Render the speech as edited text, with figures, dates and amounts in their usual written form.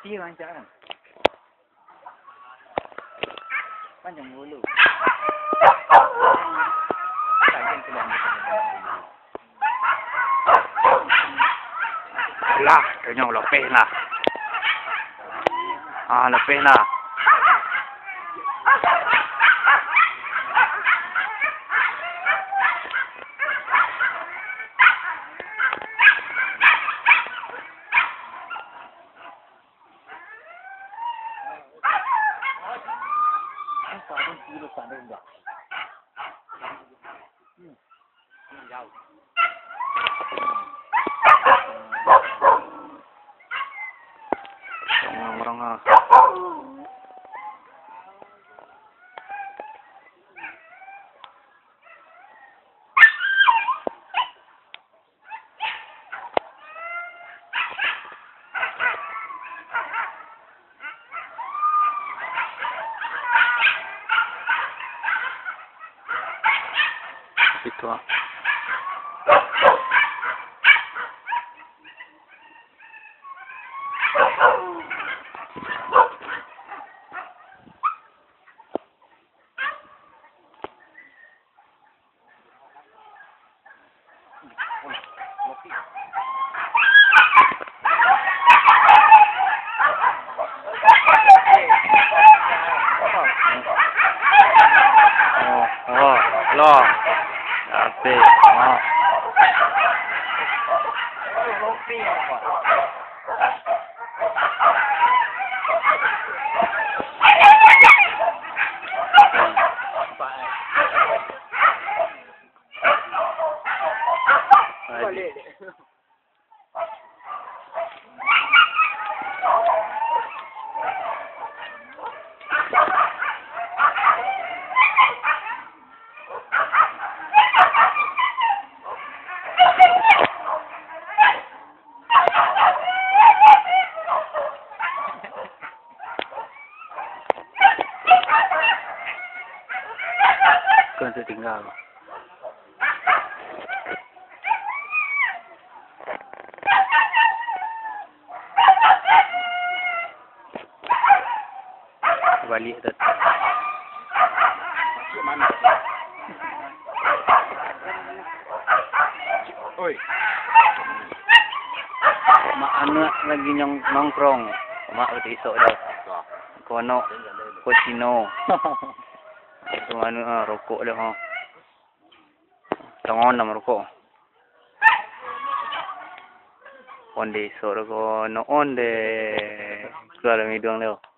Putih macam kan? Panjang bulu. Lah, kayaknya lepeh lah. Lepeh lah. Orang-orang itu loh. Asik. Kan tertinggal. Balik dah. Mana? Oi. Mak anak lagi nongkrong. Mak besok dah. Kono Cosino. Itu mana rokok dah ha. Tangan nama rokok. Onde so rokok no onde. Keluar dari hidung dia.